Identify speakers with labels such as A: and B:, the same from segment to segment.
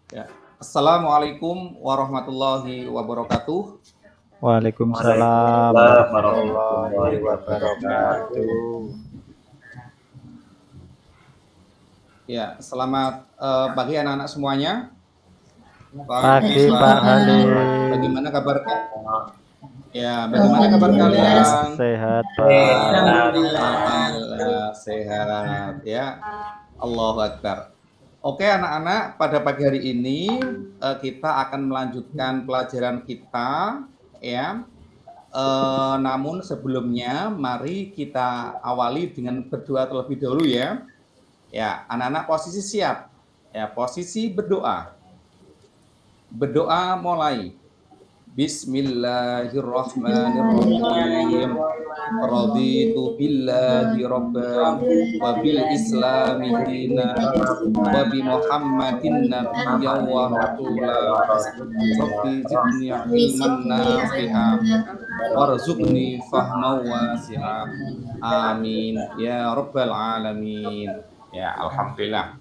A: Ya. Assalamualaikum warahmatullahi wabarakatuh.
B: Waalaikumsalam
C: Waalaikumsalam
B: warahmatullahi
C: warahmatullahi wabarakatuh.
B: wabarakatuh.
A: Ya, selamat pagi anak-anak semuanya.
B: Pagi Pak
A: Waalaikumsalam.
B: Halim.
A: Bagaimana kabar Ya, bagaimana kabar kalian?
B: Sehat Pak.
A: Alhamdulillah sehat ya. Allahu Akbar. Oke anak-anak, pada pagi hari ini kita akan melanjutkan pelajaran kita ya. Namun sebelumnya mari kita awali dengan berdoa terlebih dahulu ya. Ya, anak-anak posisi siap. Ya, posisi berdoa. Berdoa mulai. Bismillahirrahmanirrahim. Raditu billahi rabban wa bil islami dinan wa bi Muhammadin nabiyyan wa rasula. Rabbi zidni ilman nafi'a warzuqni fahman wasi'a. Amin ya rabbal alamin. Ya, alhamdulillah.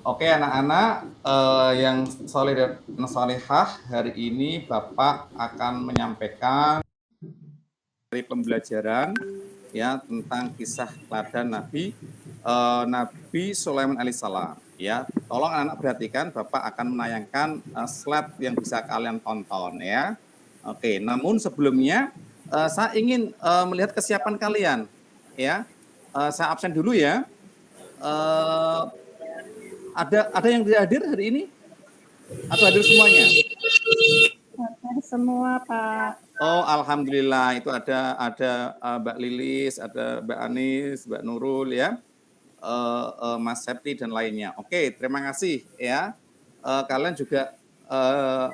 A: Oke anak-anak yang soleh dan solehah, hari ini Bapak akan menyampaikan dari pembelajaran ya tentang kisah teladan Nabi Sulaiman alaihissalam ya. Tolong anak-anak perhatikan, Bapak akan menayangkan slide yang bisa kalian tonton ya. Oke, namun sebelumnya saya ingin melihat kesiapan kalian ya. Saya absen dulu ya. Ada yang tidak hadir hari ini? Atau hadir semuanya?
D: Hadir semua, Pak.
A: Oh, alhamdulillah. Itu ada Mbak Lilis, ada Mbak Anis, Mbak Nurul ya, Mas Septi dan lainnya. Oke, terima kasih ya. Kalian juga,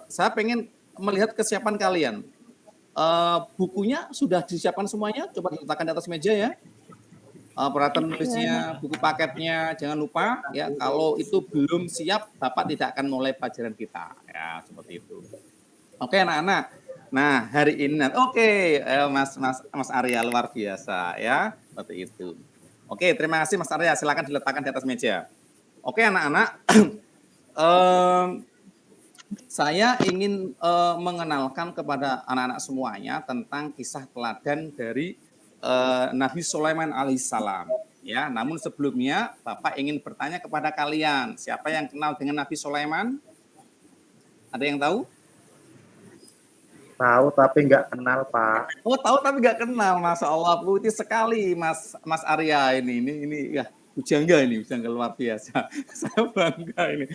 A: saya pengen melihat kesiapan kalian. Bukunya sudah disiapkan semuanya? Coba diletakkan di atas meja ya. Peralatan nulisnya, buku paketnya, jangan lupa ya. Kalau itu belum siap, Bapak tidak akan mulai pelajaran kita ya, seperti itu. Oke anak-anak. Nah hari ini, Mas Arya luar biasa ya, seperti itu. Oke, terima kasih Mas Arya. Silakan diletakkan di atas meja. Oke anak-anak, saya ingin mengenalkan kepada anak-anak semuanya tentang kisah teladan dari Nabi Sulaiman alaihissalam ya. Namun sebelumnya Bapak ingin bertanya kepada kalian, siapa yang kenal dengan Nabi Sulaiman? Ada yang tahu?
C: Tahu tapi nggak kenal, Pak.
A: Oh, tahu tapi nggak kenal. Masya Allah, putih sekali Mas Arya ini ya, bujangga luar biasa. Saya bangga ini.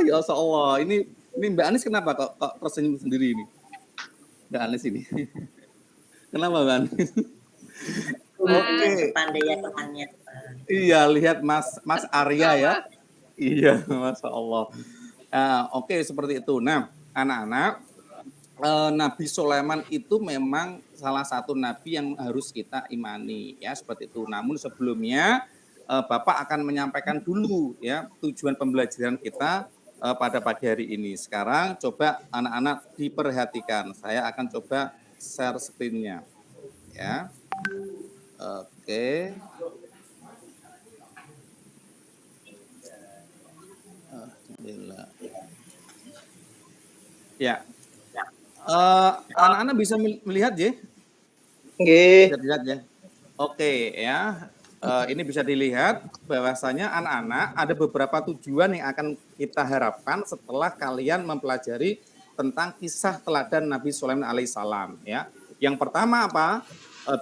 A: Ya Allah, ini Mbak Anis kenapa kok tersenyum sendiri ini? Mbak Anis ini. Kenapa Mbak Anis?
E: Oke. Pandai ya temannya.
A: Iya, lihat Mas Arya ya. Iya, Masya Allah. Oke, seperti itu. Nah, anak-anak, Nabi Sulaiman itu memang salah satu nabi yang harus kita imani ya, seperti itu. Namun sebelumnya Bapak akan menyampaikan dulu ya tujuan pembelajaran kita pada pagi hari ini. Sekarang coba anak-anak diperhatikan. Saya akan coba share screen-nya ya. Oke. Alhamdulillah. Ya. Anak-anak bisa melihat ya? Bisa dilihat ya? Oke ya. Ini bisa dilihat bahwasanya anak-anak ada beberapa tujuan yang akan kita harapkan setelah kalian mempelajari tentang kisah teladan Nabi Sulaiman alaihissalam ya. Yang pertama apa?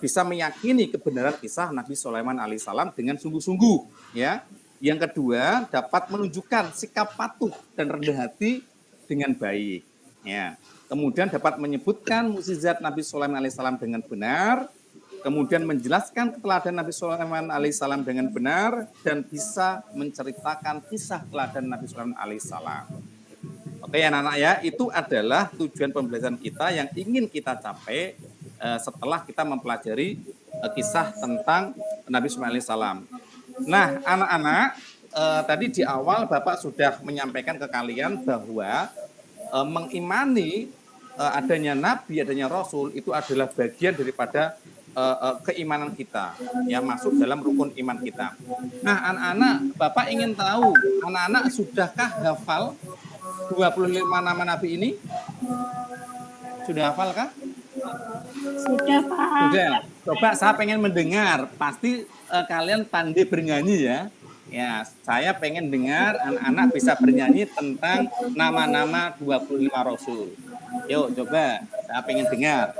A: Bisa meyakini kebenaran kisah Nabi Sulaiman alaihissalam dengan sungguh-sungguh ya. Yang kedua, dapat menunjukkan sikap patuh dan rendah hati dengan baik ya. Kemudian dapat menyebutkan mukjizat Nabi Sulaiman alaihissalam dengan benar, kemudian menjelaskan keteladan Nabi Sulaiman alaihissalam dengan benar, dan bisa menceritakan kisah teladan Nabi Sulaiman alaihissalam. Oke ya anak-anak ya, itu adalah tujuan pembelajaran kita yang ingin kita capai setelah kita mempelajari kisah tentang Nabi Sulaiman alaihissalam. Nah anak-anak, tadi di awal Bapak sudah menyampaikan ke kalian bahwa mengimani adanya Nabi, adanya Rasul itu adalah bagian daripada keimanan kita, ya masuk dalam rukun iman kita. Nah anak-anak, Bapak ingin tahu, anak-anak sudahkah hafal 25 nama Nabi ini? Sudah hafal kah?
D: Sudah, Pak.
A: Sudah. Coba saya pengen mendengar. Pasti kalian pandai bernyanyi ya. Ya, saya pengen dengar anak-anak bisa bernyanyi tentang nama-nama 25 Rasul. Yuk, coba. Saya pengen dengar.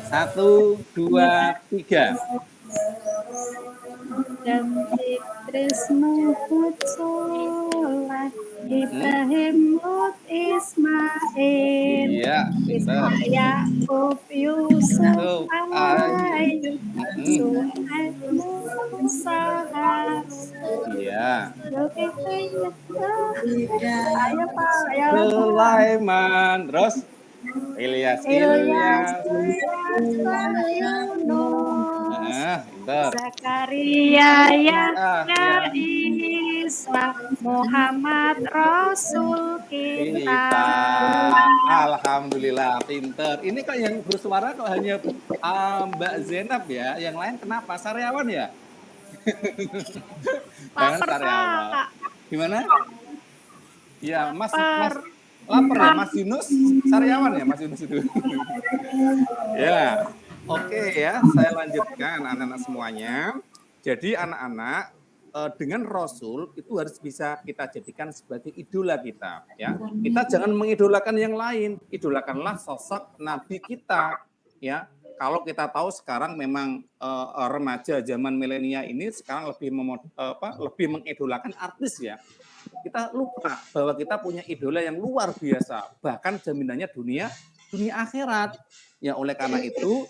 A: 1, 2, 3.
D: Dan Idris Nuhud Soleh, Ibrahim Lut Ismail,
A: Iya,
D: Ishak Yakub Yusuf Ayub Suhaib Musa Harun.
A: Iya.
D: Ayo Pak, ya
A: Sulaiman, terus Ilyas. Bentar.
D: Zakaria, Yahya, Isa, Muhammad Rasul kita.
A: Alhamdulillah, pinter. Ini kok yang bersuara kok hanya Mbak Zainab ya? Yang lain kenapa? Saryawan ya? Jangan Saryawan. Gimana? Ya, Mas lapar ya, Mas Yunus Saryawan ya, Mas Yunus itu. Ya, oke ya, saya lanjutkan anak-anak semuanya. Jadi anak-anak dengan Rasul itu harus bisa kita jadikan sebagai idola kita. Ya, kita jangan mengidolakan yang lain, idolakanlah sosok Nabi kita. Ya, kalau kita tahu sekarang memang remaja zaman milenial ini sekarang lebih mengidolakan artis ya. Kita lupa bahwa kita punya idola yang luar biasa, bahkan jaminannya dunia akhirat. Ya oleh karena itu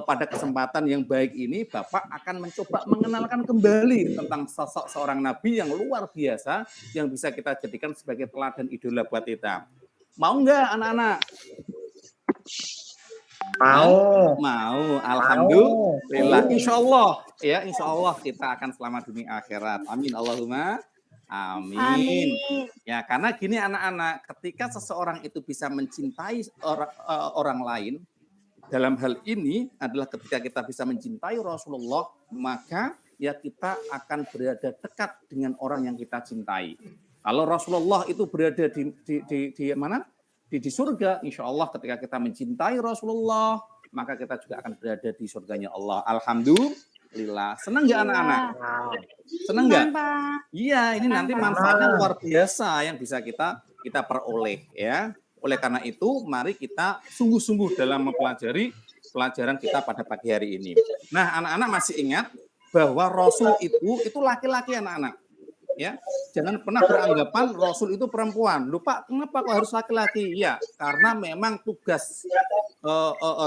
A: pada kesempatan yang baik ini Bapak akan mencoba mengenalkan kembali tentang sosok seorang nabi yang luar biasa yang bisa kita jadikan sebagai teladan idola buat kita. Mau nggak anak-anak? Mau. Alhamdulillah. Insya Allah kita akan selamat dunia akhirat. Amin Allahumma. Amin. Ya, karena gini anak-anak, ketika seseorang itu bisa mencintai orang lain, dalam hal ini adalah ketika kita bisa mencintai Rasulullah, maka ya kita akan berada dekat dengan orang yang kita cintai. Kalau Rasulullah itu berada di mana? Di surga, insya Allah ketika kita mencintai Rasulullah, maka kita juga akan berada di surganya Allah. Alhamdulillah. Senang nggak anak-anak? Senang nggak? Iya, ini nanti manfaatnya luar biasa yang bisa kita peroleh ya. Oleh karena itu, mari kita sungguh-sungguh dalam mempelajari pelajaran kita pada pagi hari ini. Nah, anak-anak masih ingat bahwa Rasul itu laki-laki anak-anak. Ya, jangan pernah beranggapan Rasul itu perempuan. Lupa kenapa kok harus laki-laki? Ya, karena memang tugas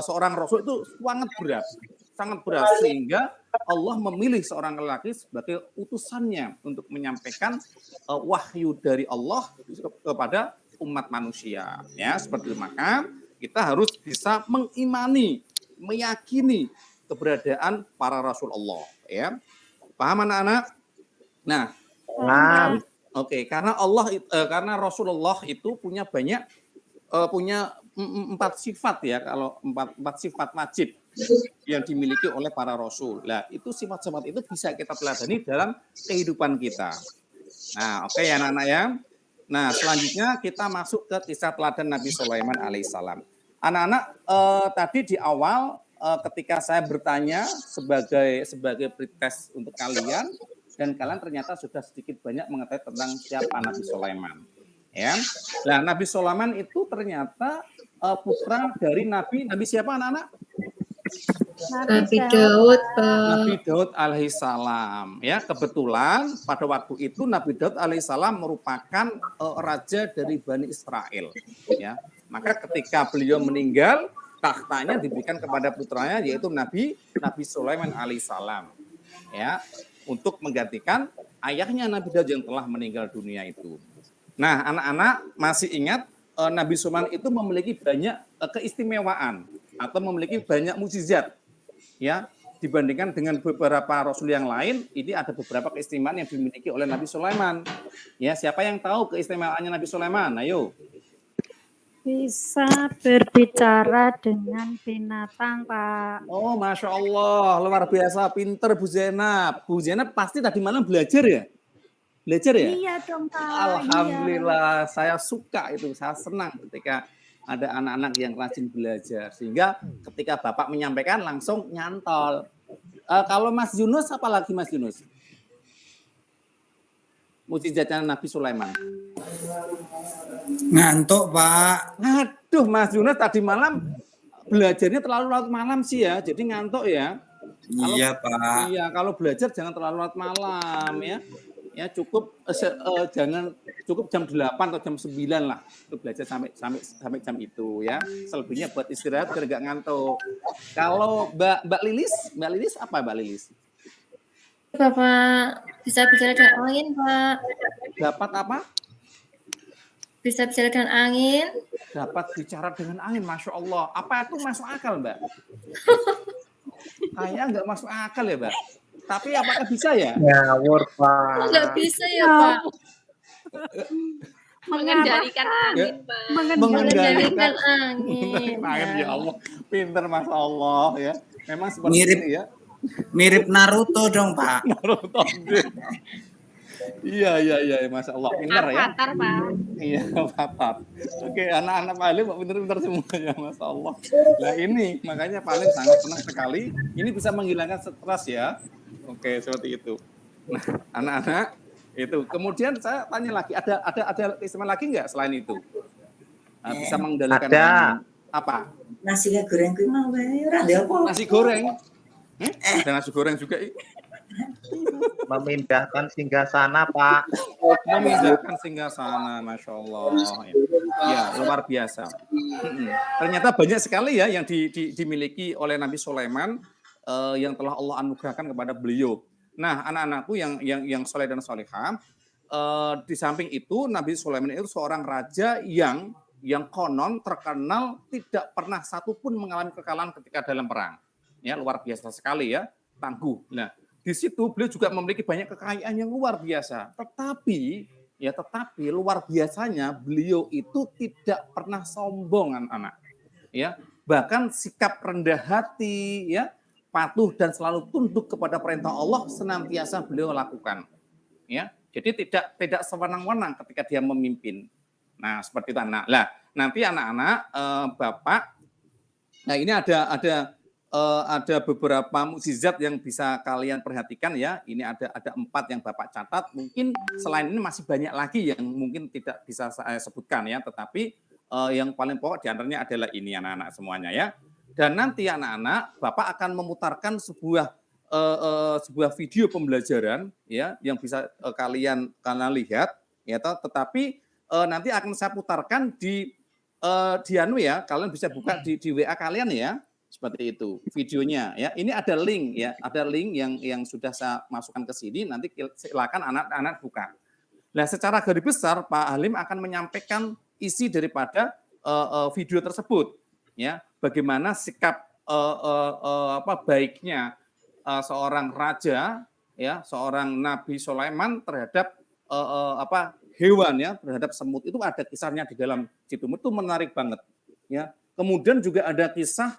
A: seorang Rasul itu sangat berat sehingga Allah memilih seorang lelaki sebagai utusannya untuk menyampaikan wahyu dari Allah kepada umat manusia. Ya, seperti itu. Maka kita harus bisa mengimani, meyakini keberadaan para Rasul Allah. Ya, paham anak-anak? Nah, oke, karena karena Rasulullah itu punya punya 4 sifat ya, kalau 4 sifat wajib yang dimiliki oleh para Rasul. Nah, itu sifat-sifat itu bisa kita teladani dalam kehidupan kita. Nah, oke ya anak-anak ya. Nah, selanjutnya kita masuk ke kisah teladan Nabi Sulaiman alaihissalam. Anak-anak tadi di awal ketika saya bertanya sebagai pretest untuk kalian, dan kalian ternyata sudah sedikit banyak mengetahui tentang siapa Nabi Sulaiman. Ya, nah Nabi Sulaiman itu ternyata putra dari Nabi siapa anak-anak?
F: Nabi Daud.
A: Nabi Daud alaihissalam. Ya, kebetulan pada waktu itu Nabi Daud alaihissalam merupakan raja dari Bani Israel. Ya, maka ketika beliau meninggal, tahtanya diberikan kepada putranya yaitu Nabi Sulaiman alaihissalam. Ya, untuk menggantikan ayahnya Nabi Daud yang telah meninggal dunia itu. Nah, anak-anak masih ingat Nabi Sulaiman itu memiliki banyak keistimewaan atau memiliki banyak mukjizat. Ya, dibandingkan dengan beberapa rasul yang lain, ini ada beberapa keistimewaan yang dimiliki oleh Nabi Sulaiman. Ya, siapa yang tahu keistimewaannya Nabi Sulaiman? Ayo.
D: Bisa berbicara dengan binatang, Pak.
A: Oh, Masya Allah, luar biasa, pinter Bu Zainab. Bu Zainab pasti tadi malam belajar ya? Belajar ya?
D: Iya dong Pak.
A: Alhamdulillah, saya suka itu, saya senang ketika ada anak-anak yang rajin belajar. Sehingga ketika Bapak menyampaikan langsung nyantol. Kalau Mas Yunus, apa lagi Mas Yunus? Mukjizatnya Nabi Sulaiman.
G: Ngantuk, Pak.
A: Aduh, Mas Yunus tadi malam belajarnya terlalu larut malam sih ya, jadi ngantuk ya.
G: Iya, Pak.
A: Iya, kalau belajar jangan terlalu larut malam ya. Ya cukup jangan cukup jam 8 atau jam 9 lah untuk belajar sampai jam itu ya. Selebihnya buat istirahat biar nggak ngantuk. Kalau Mbak Lilis apa Mbak Lilis?
F: Bapak bisa bicara dengan angin, Pak.
A: Dapat apa?
F: Bisa bicara dengan angin.
A: Dapat bicara dengan angin, Masya Allah. Apa itu masuk akal, Mbak? Kayaknya nggak masuk akal ya, Mbak. Tapi apakah bisa ya?
C: Ngawur, Pak.
F: Nggak bisa ya, Pak.
E: Mengendalikan angin, Pak.
F: Mengendalikan angin.
A: Angin ya Allah, pinter Masya Allah ya. Memang seperti
G: Mirip.
A: ini ya.
G: Mirip Naruto dong, Pak.
A: Naruto. Iya, Masya Allah, pinter ya.
E: Avatar, Pak.
A: Iya, Avatar. Oke, anak-anak Pak Alim pinter-pinter semuanya, Masya Allah. Nah ini, makanya Pak Alim sangat senang sekali. Ini bisa menghilangkan stres ya. Oke, seperti itu. Nah, anak-anak itu. Kemudian saya tanya lagi, ada istimewa lagi nggak selain itu? Nah, bisa mengendalikan
C: Ada.
A: apa?
E: Nasi goreng kuwi mau wae ora ndek apa.
A: Nasi goreng. Ada nasi goreng juga.
C: Memindahkan singgasana, Pak.
A: Memindahkan singgasana, Masya Allah. Ya, luar biasa. Ternyata banyak sekali ya yang dimiliki oleh Nabi Sulaiman yang telah Allah anugerahkan kepada beliau. Nah, anak-anakku yang soleh dan solehah, di samping itu Nabi Sulaiman itu seorang raja yang konon terkenal tidak pernah satupun mengalami kekalahan ketika dalam perang. Ya, luar biasa sekali ya, tangguh. Nah, di situ beliau juga memiliki banyak kekayaan yang luar biasa. Tetapi luar biasanya beliau itu tidak pernah sombong, anak-anak. Ya, bahkan sikap rendah hati, ya, patuh dan selalu tunduk kepada perintah Allah senantiasa beliau lakukan. Ya, jadi tidak sewenang-wenang ketika dia memimpin. Nah, seperti itu anak. Nah, nanti anak-anak Bapak, nah ini ada beberapa mukjizat yang bisa kalian perhatikan ya. Ini ada 4 yang Bapak catat. Mungkin selain ini masih banyak lagi yang mungkin tidak bisa saya sebutkan ya. Tetapi yang paling pokok diantaranya adalah ini anak-anak semuanya ya. Dan nanti anak-anak Bapak akan memutarkan sebuah video pembelajaran ya yang bisa kalian lihat ya. Tetapi nanti akan saya putarkan di anu ya. Kalian bisa buka di WA kalian ya. Seperti itu videonya ya. Ini ada link ya, ada link yang sudah saya masukkan ke sini. Nanti silakan anak-anak buka. Nah, secara garis besar Pak Halim akan menyampaikan isi daripada video tersebut ya. Bagaimana sikap baiknya seorang raja ya, seorang Nabi Sulaiman terhadap hewan ya, terhadap semut. Itu ada kisahnya di dalam situ. Itu menarik banget ya. Kemudian juga ada kisah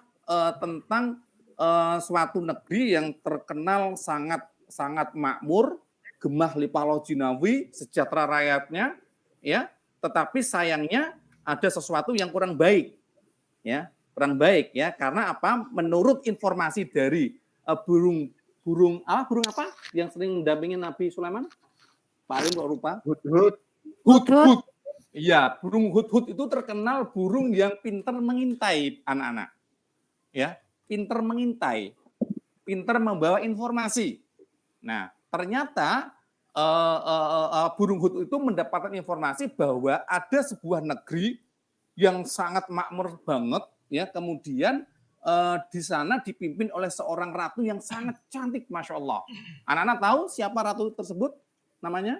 A: tentang suatu negeri yang terkenal sangat makmur, gemah lipalo jinawi, sejahtera rakyatnya, ya. Tetapi sayangnya ada sesuatu yang kurang baik, ya, Karena apa? Menurut informasi dari burung apa yang sering mendampingi Nabi Sulaiman? Pak Alim kok lupa? Hudhud. Iya, burung hudhud itu terkenal burung yang pintar mengintai anak-anak. Ya, pintar mengintai, pintar membawa informasi. Nah, ternyata burung hudhud itu mendapatkan informasi bahwa ada sebuah negeri yang sangat makmur banget, ya. Kemudian di sana dipimpin oleh seorang ratu yang sangat cantik, Masya Allah. Anak-anak tahu siapa ratu tersebut? Namanya?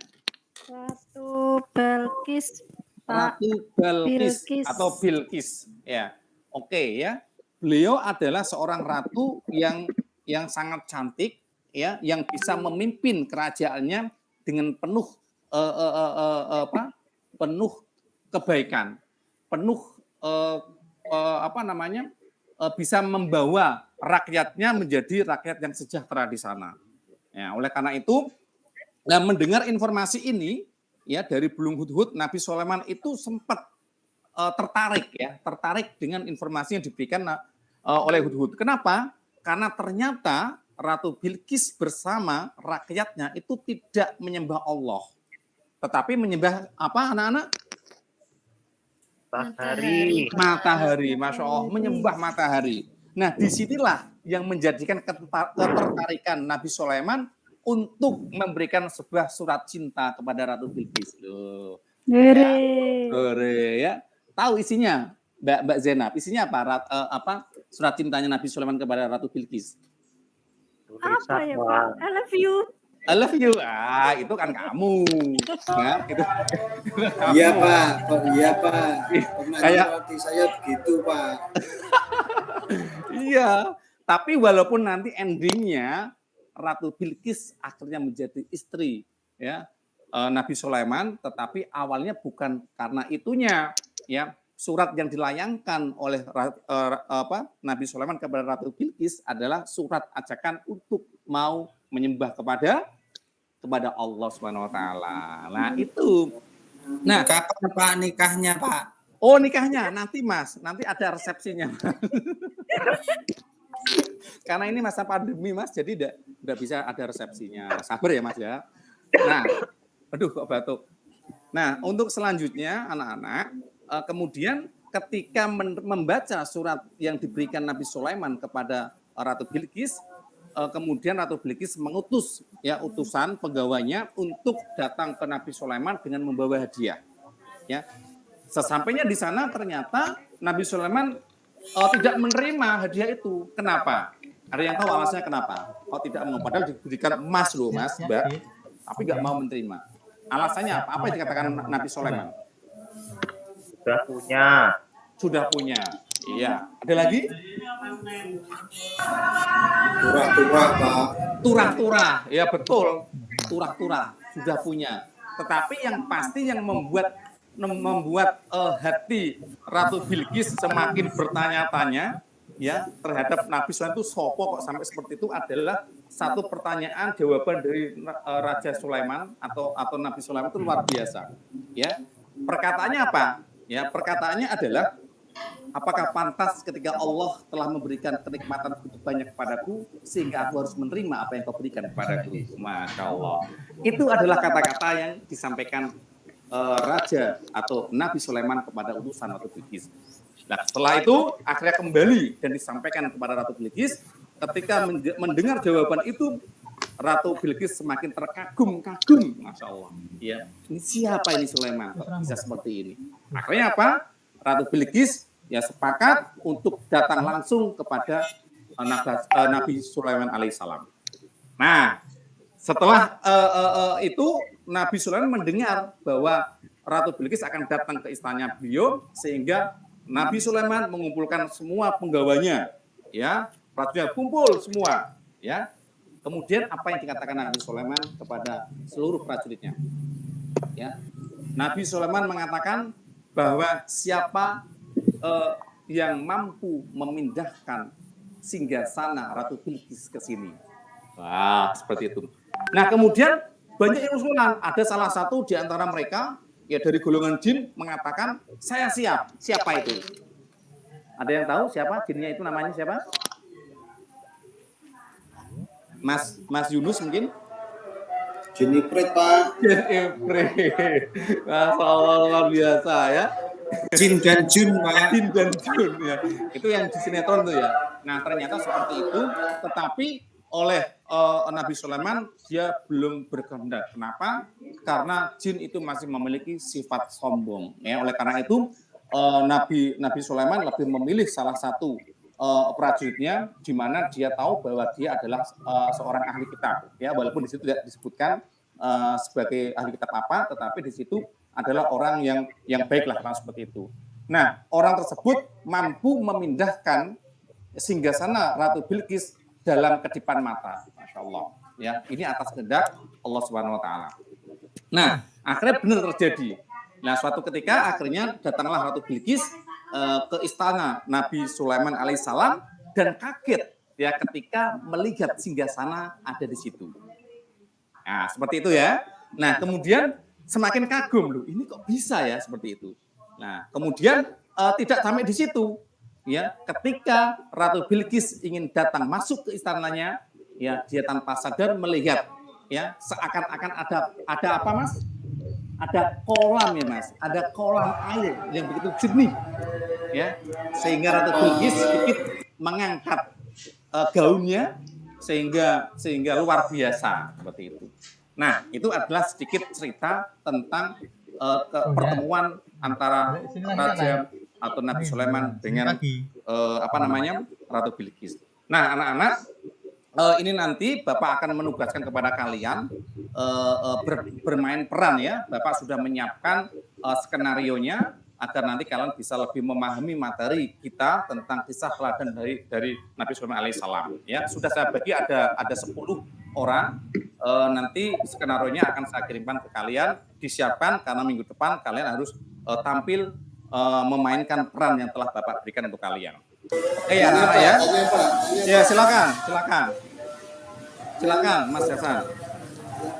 D: Ratu Belkis.
A: Ratu Belkis atau Bilqis. Ya, oke ya. Beliau adalah seorang ratu yang sangat cantik, ya, yang bisa memimpin kerajaannya dengan penuh penuh kebaikan, penuh bisa membawa rakyatnya menjadi rakyat yang sejahtera di sana. Ya, oleh karena itu Nah, mendengar informasi ini ya dari burung hudhud, Nabi Sulaiman itu sempat tertarik dengan informasi yang diberikan oleh hudhud. Kenapa? Karena ternyata Ratu Bilqis bersama rakyatnya itu tidak menyembah Allah, tetapi menyembah apa anak-anak? Matahari, Masya Allah, menyembah matahari. Nah, disinilah yang menjadikan ketertarikan Nabi Sulaiman untuk memberikan sebuah surat cinta kepada Ratu Bilqis. Loh. Ya. Tahu isinya, Mbak Zainab? Isinya apa? Surat cintanya Nabi Sulaiman kepada Ratu Bilqis.
D: Apa ya Pak? I love you.
A: I love you. Itu kan kamu. Ya, itu.
G: Iya Pak, iya Pak.
A: Kayak
G: roti saya begitu Pak.
A: Iya, tapi walaupun nanti endingnya Ratu Bilqis akhirnya menjadi istri ya Nabi Sulaiman, tetapi awalnya bukan karena itunya ya. Surat yang dilayangkan oleh Nabi Sulaiman kepada Ratu Bilqis adalah surat ajakan untuk mau menyembah kepada Allah Subhanahu wa taala. Nah, itu. Nah,
G: kapan Pak nikahnya, Pak?
A: Oh, nikahnya nanti Mas, nanti ada resepsinya. Karena ini masa pandemi Mas, jadi tidak bisa ada resepsinya. Sabar ya Mas ya. Nah, aduh kok batuk. Nah, untuk selanjutnya anak-anak, kemudian ketika membaca surat yang diberikan Nabi Sulaiman kepada Ratu Bilqis, kemudian Ratu Bilqis mengutus ya utusan pegawainya untuk datang ke Nabi Sulaiman dengan membawa hadiah. Ya, sesampainya di sana ternyata Nabi Sulaiman tidak menerima hadiah itu. Kenapa? Ada yang tahu alasannya kenapa? Tidak mau, padahal diberikan emas loh Mas, Mbak, tapi nggak mau menerima. Alasannya apa? Apa yang dikatakan Nabi Sulaiman? Sudah punya. Iya. Ada lagi?
G: Turah-turah, Pak.
A: Turah-turah. Ya betul. Turah-turah sudah punya. Tetapi yang pasti yang membuat hati Ratu Bilqis semakin bertanya-tanya ya terhadap Nabi Sulaiman itu sopo kok sampai seperti itu adalah satu pertanyaan jawaban dari Raja Sulaiman atau Nabi Sulaiman itu luar biasa. Ya. Perkataannya apa? Ya, perkataannya adalah apakah pantas ketika Allah telah memberikan kenikmatan begitu banyak kepadaku sehingga aku harus menerima apa yang kau berikan kepadaku. Masya Allah. Itu adalah kata-kata yang disampaikan Raja atau Nabi Sulaiman kepada utusan Ratu Bilqis. Nah, setelah itu akhirnya kembali dan disampaikan kepada Ratu Bilqis. Ketika mendengar jawaban itu, Ratu Bilqis semakin terkagum-kagum, Masya Allah. Ya, ini siapa ini Sulaiman? Kok bisa seperti ini? Akhirnya apa? Ratu Bilqis ya sepakat untuk datang langsung kepada Nabi Sulaiman alaihissalam. Nah, setelah itu Nabi Sulaiman mendengar bahwa Ratu Bilqis akan datang ke istananya beliau, sehingga Nabi Sulaiman mengumpulkan semua penggawanya, ya, prajuritnya kumpul semua, ya. Kemudian apa yang dikatakan Nabi Sulaiman kepada seluruh prajuritnya? Ya, Nabi Sulaiman mengatakan bahwa siapa yang mampu memindahkan singgasana Ratu Bilqis ke sini. Wah, seperti itu. Nah, kemudian banyak yang usulan. Ada salah satu di antara mereka ya dari golongan jin mengatakan, saya siap. Siapa itu? Ada yang tahu siapa jinnya itu, namanya siapa? Mas Yunus mungkin?
G: Jin Ifrit, Pak.
A: Jin Ifrit. Masya Allah, luar biasa ya.
G: Jin dan Jun, Pak.
A: Jin dan Jun ya. Itu yang di sinetron tuh ya. Nah, ternyata seperti itu, tetapi oleh Nabi Sulaiman dia belum berkehendak. Kenapa? Karena jin itu masih memiliki sifat sombong. Ya, oleh karena itu Nabi Sulaiman lebih memilih salah satu prajuritnya, di mana dia tahu bahwa dia adalah seorang ahli kitab. Ya, walaupun di situ tidak disebutkan sebagai ahli kitab apa, tetapi di situ adalah orang yang baiklah, orang seperti itu. Nah, orang tersebut mampu memindahkan singgasana Ratu Bilqis dalam kedipan mata. Masya Allah. Ya, ini atas kehendak Allah Subhanahu wa taala. Nah, akhirnya benar terjadi. Nah, suatu ketika akhirnya datanglah Ratu Bilqis ke istana Nabi Sulaiman alaihissalam dan kaget ya ketika melihat singgasana ada di situ. Nah, seperti itu ya. Nah, kemudian semakin kagum loh, ini kok bisa ya seperti itu. Nah, kemudian tidak sampai di situ. Ya, ketika Ratu Bilqis ingin datang masuk ke istananya, ya dia tanpa sadar melihat ya seakan-akan ada apa Mas? Ada kolam ya Mas, ada kolam air yang begitu jernih. Ya, sehingga Ratu Bilqis sedikit mengangkat gaunnya sehingga luar biasa seperti itu. Nah, itu adalah sedikit cerita tentang pertemuan antara Raja atau Nabi Sulaiman dengan Ratu Bilqis. Nah, anak-anak, ini nanti Bapak akan menugaskan kepada kalian bermain peran ya. Bapak sudah menyiapkan skenarionya agar nanti kalian bisa lebih memahami materi kita tentang kisah teladan dari Nabi Sulaiman alaihissalam. Ya, sudah saya bagi ada 10 orang. Nanti skenarionya akan saya kirimkan ke kalian, disiapkan karena minggu depan kalian harus tampil memainkan peran yang telah Bapak berikan untuk kalian. Oke ya, anak-anak ya. Ya, silakan Mas Hasan.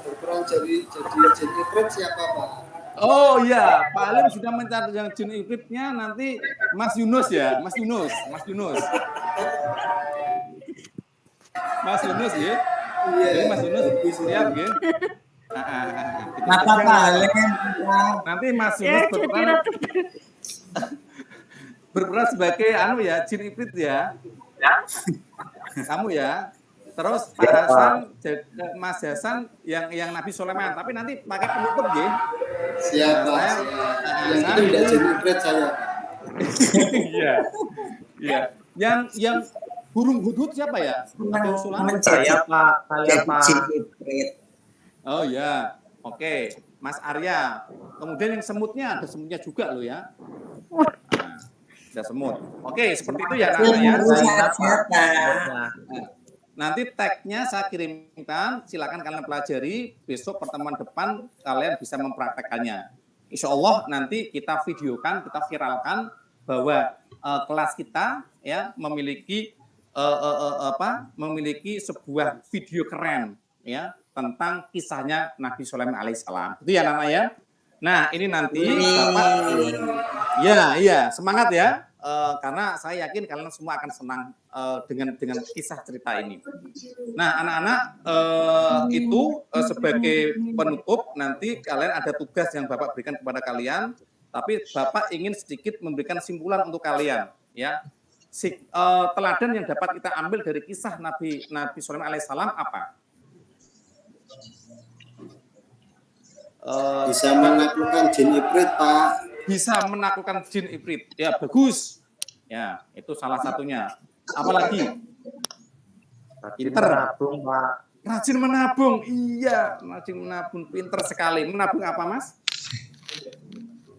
G: Berperan jadi jin ifrit siapa Pak?
A: Oh iya, Pak Alim sudah mencari yang jin ifritnya, nanti Mas Yunus ya, Mas Yunus ya. Jadi Mas Yunus siap ya.
G: Kenapa Pak Alim?
A: Nanti Mas Yunus berperan sebagai jin ifrit ya. Kamu ya. Terus Pak Hasan, Mas Hasan yang Nabi Sulaiman, tapi nanti pakai penutup ya.
G: Siapa? Yang itu tidak jin ifrit saya.
A: Iya. Yang burung hudhud siapa ya? Atau Sulaiman?
C: Saya Pak.
E: Jin ifrit.
A: Oh ya, oke. Mas Arya. Kemudian yang semutnya, ada semutnya juga loh ya. Nah, ada semut. Oke, seperti itu ya anak-anak ya. Nanti tag-nya saya kirimkan, silakan kalian pelajari. Besok pertemuan depan kalian bisa mempraktekannya. Insya Allah nanti kita videokan, kita viralkan bahwa kelas kita ya memiliki sebuah video keren ya tentang kisahnya Nabi Sulaiman alaihissalam. Itu ya anak-anak ya. Nah ini nanti Bapak, ya semangat ya. Karena saya yakin kalian semua akan senang dengan kisah cerita ini. Nah, anak-anak itu sebagai penutup nanti kalian ada tugas yang Bapak berikan kepada kalian, tapi Bapak ingin sedikit memberikan simpulan untuk kalian, ya. Teladan yang dapat kita ambil dari kisah Nabi Sulaiman alaihissalam apa?
G: Bisa menaklukkan jin ifrit Pak.
A: Bisa menaklukkan jin ifrit. Ya, bagus. Ya, itu salah satunya. Apalagi?
C: Pinter menabung, Pak.
A: Rajin menabung. Iya, rajin menabung. Pinter sekali. Menabung apa, Mas?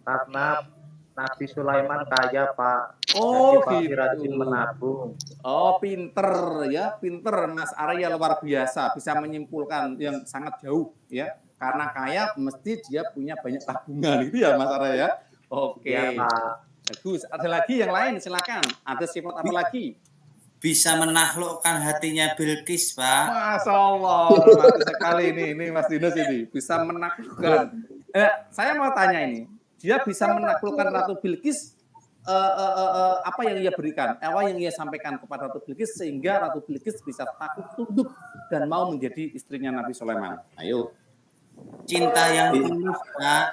C: Karena Nabi Sulaiman kaya, Pak.
A: Oh,
C: jadi
A: gitu.
C: Rajin menabung.
A: Oh, pinter ya. Pinter Mas Arya luar biasa. Bisa menyimpulkan yang sangat jauh ya. Karena kaya mesti dia punya banyak tabungan itu ya Mas Arya ya. Oke.
C: Ya, Pak.
A: Bagus. Ada lagi yang lain silakan. Ada sifat apa lagi?
G: Bisa menaklukkan hatinya Bilqis, Pak.
A: Masya Allah. Mantap sekali ini Mas Dinos ini. Bisa menaklukkan. Saya mau tanya ini. Dia bisa menaklukkan Ratu Bilqis. Apa yang ia berikan? Apa yang ia sampaikan kepada Ratu Bilqis sehingga Ratu Bilqis bisa takut tunduk dan mau menjadi istrinya Nabi Sulaiman. Ayo.
G: Cinta yang tulus, Pak.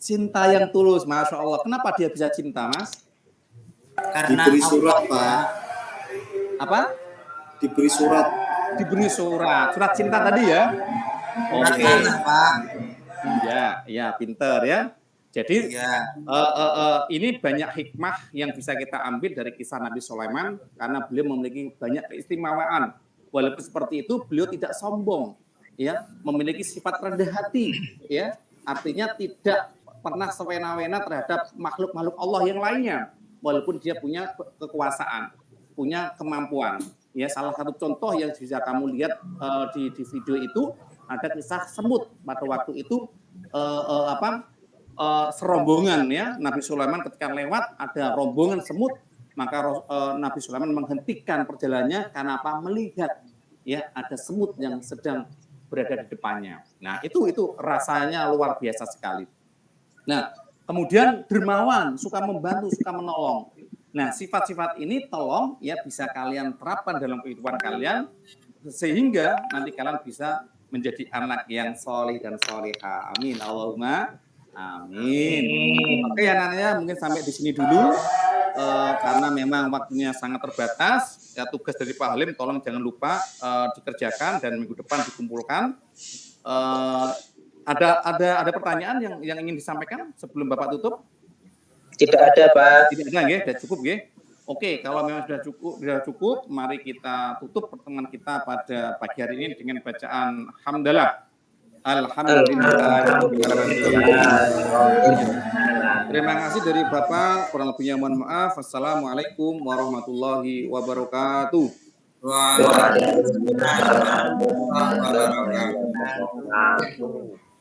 A: Cinta yang tulus, Masya Allah. Kenapa dia bisa cinta, Mas?
G: Karena diberi surat, Pak.
A: Apa?
G: Diberi surat.
A: Diberi surat. Surat cinta tadi ya? Oke.
G: Pak.
A: Ya, pinter ya. Jadi
G: ya.
A: Ini banyak hikmah yang bisa kita ambil dari kisah Nabi Sulaiman karena beliau memiliki banyak keistimewaan. Walaupun seperti itu, beliau tidak sombong. Ya, memiliki sifat rendah hati, ya, artinya tidak pernah sewena-wena terhadap makhluk-makhluk Allah yang lainnya, walaupun dia punya kekuasaan, punya kemampuan. Ya, salah satu contoh yang bisa kamu lihat di video itu ada kisah semut pada waktu itu serombongan ya Nabi Sulaiman ketika lewat ada rombongan semut, maka Nabi Sulaiman menghentikan perjalanannya karena apa? Melihat ya ada semut yang sedang berada di depannya. Nah, itu rasanya luar biasa sekali. Nah, kemudian dermawan, suka membantu, suka menolong. Nah, sifat-sifat ini tolong ya bisa kalian terapkan dalam kehidupan kalian sehingga nanti kalian bisa menjadi anak yang soleh dan soleha. Amin. Allahumma amin. Oke, anak-anaknya mungkin sampai di sini dulu karena memang waktunya sangat terbatas. Ya, tugas dari Pak Halim tolong jangan lupa dikerjakan dan minggu depan dikumpulkan. Ada pertanyaan yang ingin disampaikan sebelum Bapak tutup?
E: Tidak ada, Pak.
A: Tidak ada, nggih, sudah cukup, nggih. Oke, kalau memang sudah cukup, mari kita tutup pertemuan kita pada pagi hari ini dengan bacaan hamdalah. Alhamdulillah. Terima kasih dari Bapak, kurang lebihnya mohon maaf. Assalamualaikum warahmatullahi wabarakatuh.
G: Waalaikumsalam warahmatullahi wabarakatuh.